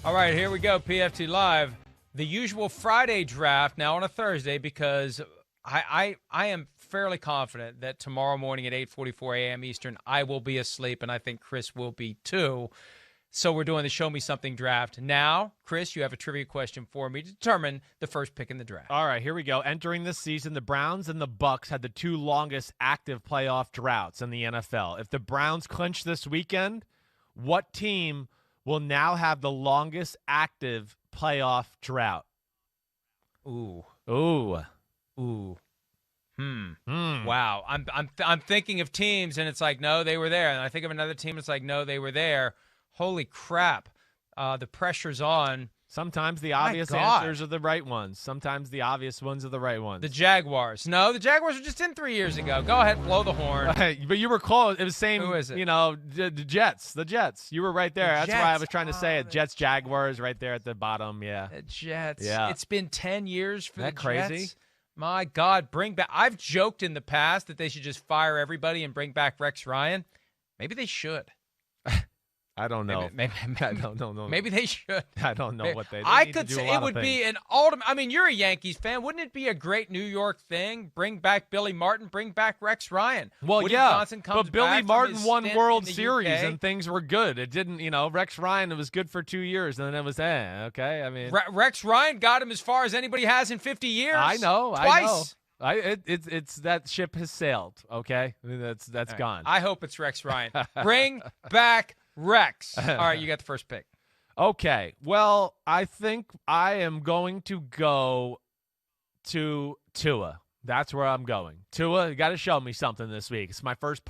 All right, here we go, PFT Live. The usual Friday draft now on a Thursday because I am fairly confident that tomorrow morning at 8:44 a.m. Eastern, I will be asleep, and I think Chris will be too. So we're doing the Show Me Something draft. Now, Chris, you have a trivia question for me to determine the first pick in the draft. All right, here we go. Entering this season, the Browns and the Bucks had the two longest active playoff droughts in the NFL. If the Browns clinch this weekend, what team will now have the longest active playoff drought? Ooh. Wow. I'm thinking of teams, and it's like, no, they were there. And I think of another team, it's like, no, they were there. Holy crap. The pressure's on. Sometimes the obvious answers are the right ones. Sometimes the obvious ones are the right ones. The Jaguars. No, the Jaguars were just in 3 years ago. Go ahead, blow the horn. But you were close. It was same. Who is it? The Jets. The Jets. You were right there. That's why I was trying to say it. Jets, Jaguars, right there at the bottom. Yeah. The Jets. Yeah. It's been 10 years for the Jets. Crazy? My God, bring back. I've joked in the past that they should just fire everybody and bring back Rex Ryan. Maybe they should. I don't know. Maybe I don't know. Maybe they should. I don't know what they I need could to do say a lot it of would things. be an ultimate. I mean, you're a Yankees fan. Wouldn't it be a great New York thing? Bring back Billy Martin. Bring back Rex Ryan. Well, Woody yeah, Johnson comes but Billy back from Martin his won stint World in the Series UK. and things were good. It didn't, Rex Ryan, it was good for 2 years, and then it was, okay. I mean, Rex Ryan got him as far as anybody has in 50 years. I know. Twice. It's that ship has sailed. Okay, I mean, that's Right. gone. I hope it's Rex Ryan. Bring back Rex. All right, you got the first pick. Okay, well, I think I am going to go to Tua. That's where I'm going. Tua, you got to show me something this week. It's my first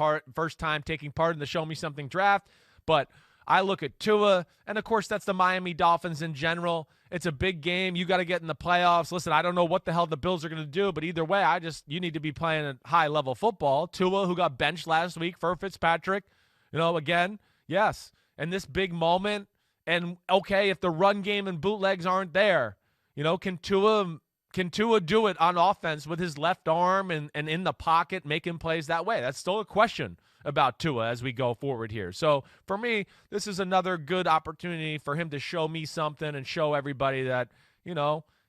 time taking part in the Show Me Something draft, but I look at Tua, and of course that's the Miami Dolphins in general. It's a big game. You got to get in the playoffs. Listen, I don't know what the hell the Bills are going to do, but either way, you need to be playing a high-level football. Tua, who got benched last week for Fitzpatrick, again, yes. And this big moment, and okay, if the run game and bootlegs aren't there, can Tua do it on offense with his left arm and in the pocket, making plays that way? That's still a question about Tua as we go forward here. So for me, this is another good opportunity for him to show me something and show everybody that,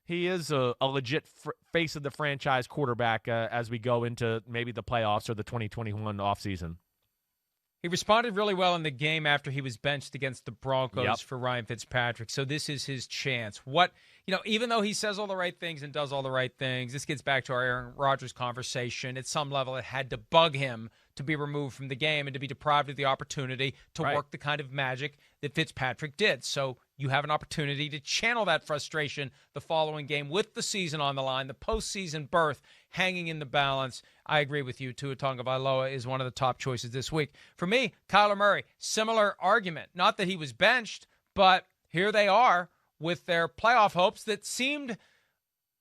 he is a legit face of the franchise quarterback as we go into maybe the playoffs or the 2021 offseason. He responded really well in the game after he was benched against the Broncos Yep. for Ryan Fitzpatrick. So this is his chance. Even though he says all the right things and does all the right things, this gets back to our Aaron Rodgers conversation. At some level, it had to bug him to be removed from the game and to be deprived of the opportunity to work the kind of magic that Fitzpatrick did. So you have an opportunity to channel that frustration the following game with the season on the line, the postseason berth hanging in the balance. I agree with you. Tua Tagovailoa is one of the top choices this week. For me, Kyler Murray, similar argument. Not that he was benched, but here they are with their playoff hopes that seemed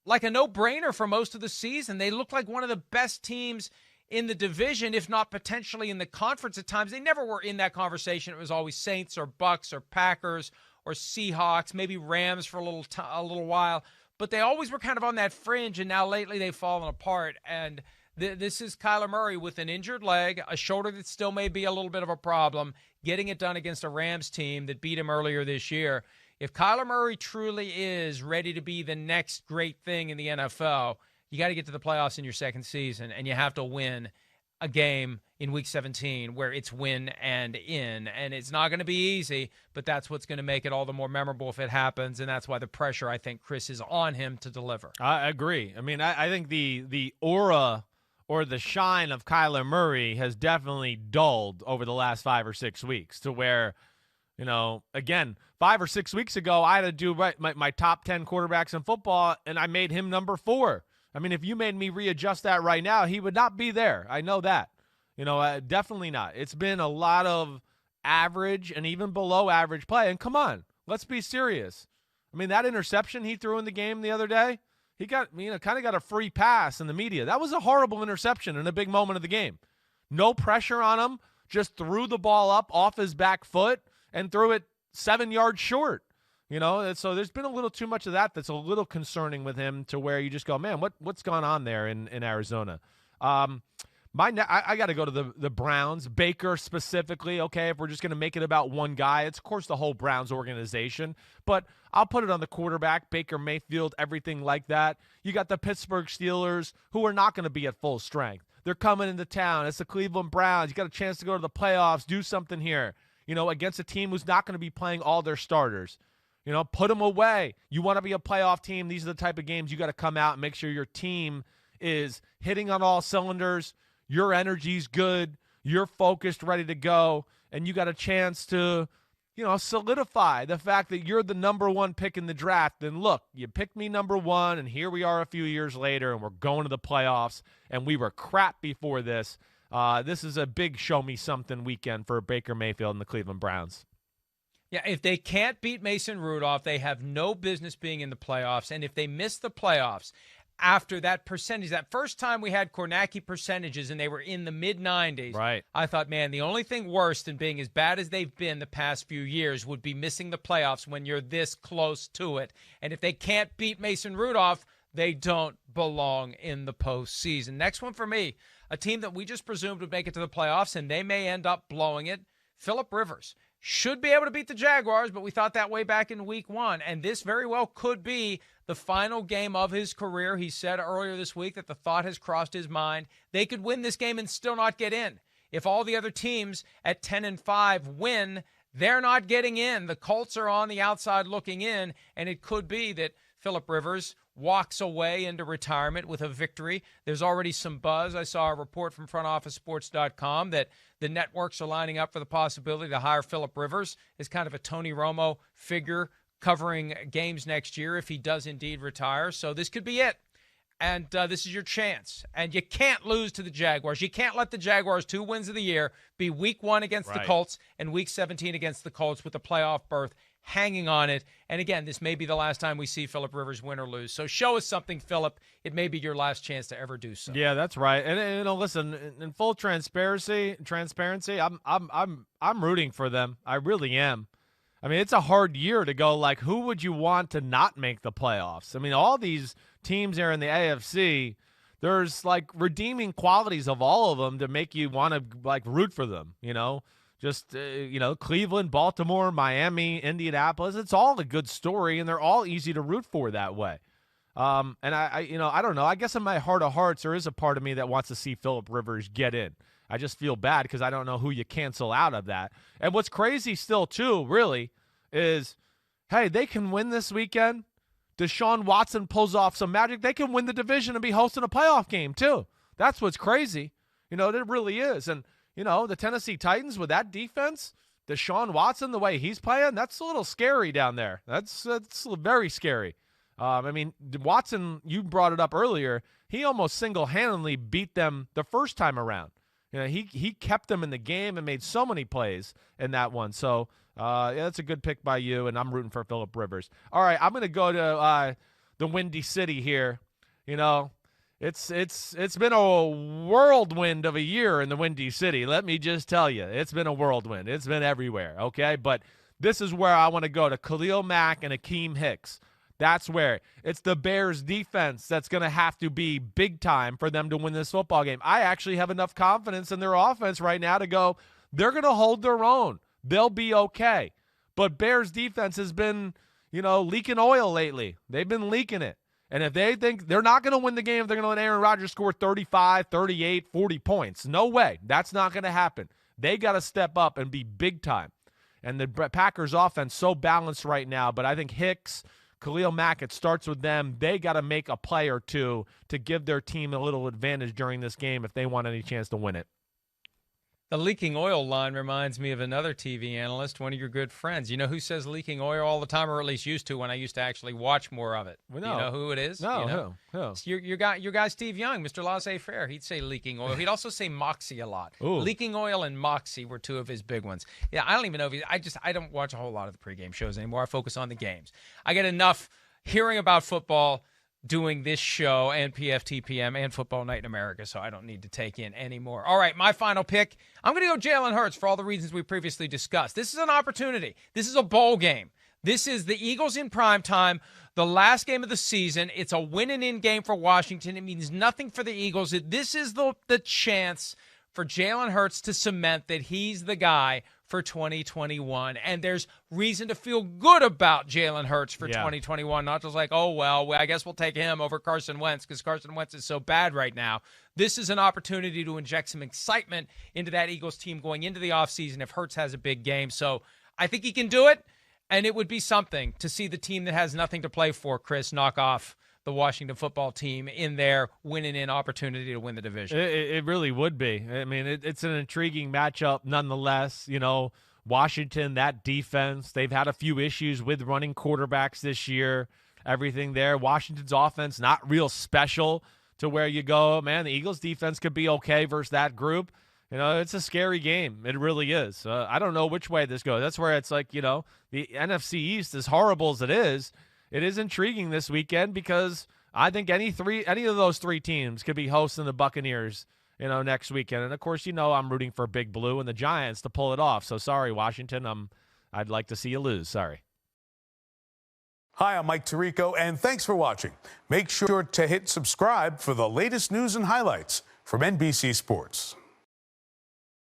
like a no-brainer for most of the season. They looked like one of the best teams in the division, if not potentially in the conference at times. They never were in that conversation. It was always Saints or Bucks or Packers or Seahawks, maybe Rams for a little while. But they always were kind of on that fringe, and now lately they've fallen apart. And this is Kyler Murray with an injured leg, a shoulder that still may be a little bit of a problem, getting it done against a Rams team that beat him earlier this year. If Kyler Murray truly is ready to be the next great thing in the NFL, you got to get to the playoffs in your second season, and you have to win a game in Week 17 where it's win and in. And it's not going to be easy, but that's what's going to make it all the more memorable if it happens, and that's why the pressure, I think, Chris, is on him to deliver. I agree. I mean, I think the aura or the shine of Kyler Murray has definitely dulled over the last 5 or 6 weeks to where, again, 5 or 6 weeks ago, I had to do my top 10 quarterbacks in football, and I made him number 4. I mean, if you made me readjust that right now, he would not be there. I know that. Definitely not. It's been a lot of average and even below average play. And come on, let's be serious. I mean, that interception he threw in the game the other day, he got, kind of got a free pass in the media. That was a horrible interception in a big moment of the game. No pressure on him, just threw the ball up off his back foot and threw it 7 yards short. So there's been a little too much of that that's a little concerning with him to where you just go, man, what's gone on there in Arizona? I got to go to the Browns. Baker specifically, okay, if we're just going to make it about one guy, it's, of course, the whole Browns organization. But I'll put it on the quarterback, Baker Mayfield, everything like that. You got the Pittsburgh Steelers, who are not going to be at full strength. They're coming into town. It's the Cleveland Browns. You got a chance to go to the playoffs, do something here, against a team who's not going to be playing all their starters. Put them away. You want to be a playoff team. These are the type of games you got to come out and make sure your team is hitting on all cylinders. Your energy's good. You're focused, ready to go. And you got a chance to, solidify the fact that you're the number one pick in the draft. And look, you picked me number one, and here we are a few years later, and we're going to the playoffs, and we were crap before this. This is a big show-me-something weekend for Baker Mayfield and the Cleveland Browns. Yeah, if they can't beat Mason Rudolph, they have no business being in the playoffs. And if they miss the playoffs after that percentage, that first time we had Kornacki percentages and they were in the mid-90s, right? I thought, man, the only thing worse than being as bad as they've been the past few years would be missing the playoffs when you're this close to it. And if they can't beat Mason Rudolph, they don't belong in the postseason. Next one for me, a team that we just presumed would make it to the playoffs, and they may end up blowing it, Phillip Rivers. Should be able to beat the Jaguars, but we thought that way back in week one. And this very well could be the final game of his career. He said earlier this week that the thought has crossed his mind. They could win this game and still not get in. If all the other teams at 10-5 win, they're not getting in. The Colts are on the outside looking in, and it could be that Phillip Rivers walks away into retirement with a victory. There's already some buzz. I saw a report from frontofficesports.com that the networks are lining up for the possibility to hire Phillip Rivers as kind of a Tony Romo figure covering games next year if he does indeed retire. So this could be it. And this is your chance. And you can't lose to the Jaguars. You can't let the Jaguars' 2 wins of the year be week 1 against the Colts and week 17 against the Colts with the playoff berth hanging on it. And again, this may be the last time we see Phillip Rivers win or lose. So show us something, Phillip. It may be your last chance to ever do so. Yeah, that's right. And listen, in full transparency, I'm rooting for them. I really am. I mean, it's a hard year to go, like, who would you want to not make the playoffs? I mean, all these teams there in the AFC, there's, like, redeeming qualities of all of them to make you want to, like, root for them, Just, Cleveland, Baltimore, Miami, Indianapolis, it's all a good story, and they're all easy to root for that way. And I don't know. I guess in my heart of hearts, there is a part of me that wants to see Phillip Rivers get in. I just feel bad because I don't know who you cancel out of that. And what's crazy still, too, really, is, hey, they can win this weekend. Desean Watson pulls off some magic. They can win the division and be hosting a playoff game, too. That's what's crazy. It really is. And, the Tennessee Titans with that defense, Desean Watson, the way he's playing, that's a little scary down there. That's very scary. Watson, you brought it up earlier, he almost single-handedly beat them the first time around. He kept them in the game and made so many plays in that one. So, that's a good pick by you, and I'm rooting for Phillip Rivers. All right, I'm going to go to the Windy City here. It's been a whirlwind of a year in the Windy City. Let me just tell you, it's been a whirlwind. It's been everywhere, okay? But this is where I want to go, to Khalil Mack and Akeem Hicks. That's where it's the Bears defense that's going to have to be big time for them to win this football game. I actually have enough confidence in their offense right now to go, they're going to hold their own. They'll be okay. But Bears defense has been, leaking oil lately. They've been leaking it. And if they think they're not going to win the game, they're going to let Aaron Rodgers score 35, 38, 40 points. No way. That's not going to happen. They got to step up and be big time. And the Packers offense so balanced right now, but I think Hicks, Khalil Mack, it starts with them. They got to make a play or two to give their team a little advantage during this game if they want any chance to win it. The leaking oil line reminds me of another TV analyst, one of your good friends. You know who says leaking oil all the time, or at least used to when I used to actually watch more of it? Well, no. You know who it is? No, who? It's your guy Steve Young, Mr. Laissez-faire. He'd say leaking oil. He'd also say Moxie a lot. Ooh. Leaking oil and Moxie were two of his big ones. Yeah, I don't even know if I don't watch a whole lot of the pregame shows anymore. I focus on the games. I get enough hearing about football doing this show and PFTPM and Football Night in America, so I don't need to take in any more. All right, my final pick. I'm going to go Jaylen Hertz for all the reasons we previously discussed. This is an opportunity. This is a bowl game. This is the Eagles in prime time. The last game of the season, it's a win and in game for Washington. It means nothing for the Eagles. This is the chance for Jaylen Hertz to cement that he's the guy for 2021. And there's reason to feel good about Jaylen Hertz for 2021, not just like, oh, well, I guess we'll take him over Carson Wentz because Carson Wentz is so bad right now. This is an opportunity to inject some excitement into that Eagles team going into the offseason if Hertz has a big game. So I think he can do it. And it would be something to see the team that has nothing to play for, Chris, knock off the Washington football team in their winning in opportunity to win the division. It really would be. I mean, it's an intriguing matchup nonetheless. You know, Washington, that defense, they've had a few issues with running quarterbacks this year, everything there. Washington's offense, not real special to where you go, man, the Eagles defense could be okay versus that group. You know, it's a scary game. It really is. I don't know which way this goes. That's where it's like, you know, the NFC East, as horrible as it is intriguing this weekend because I think any of those three teams could be hosting the Buccaneers, you know, next weekend. And, of course, you know I'm rooting for Big Blue and the Giants to pull it off. So, sorry, Washington. I'd like to see you lose. Sorry. Hi, I'm Mike Tirico, and thanks for watching. Make sure to hit subscribe for the latest news and highlights from NBC Sports.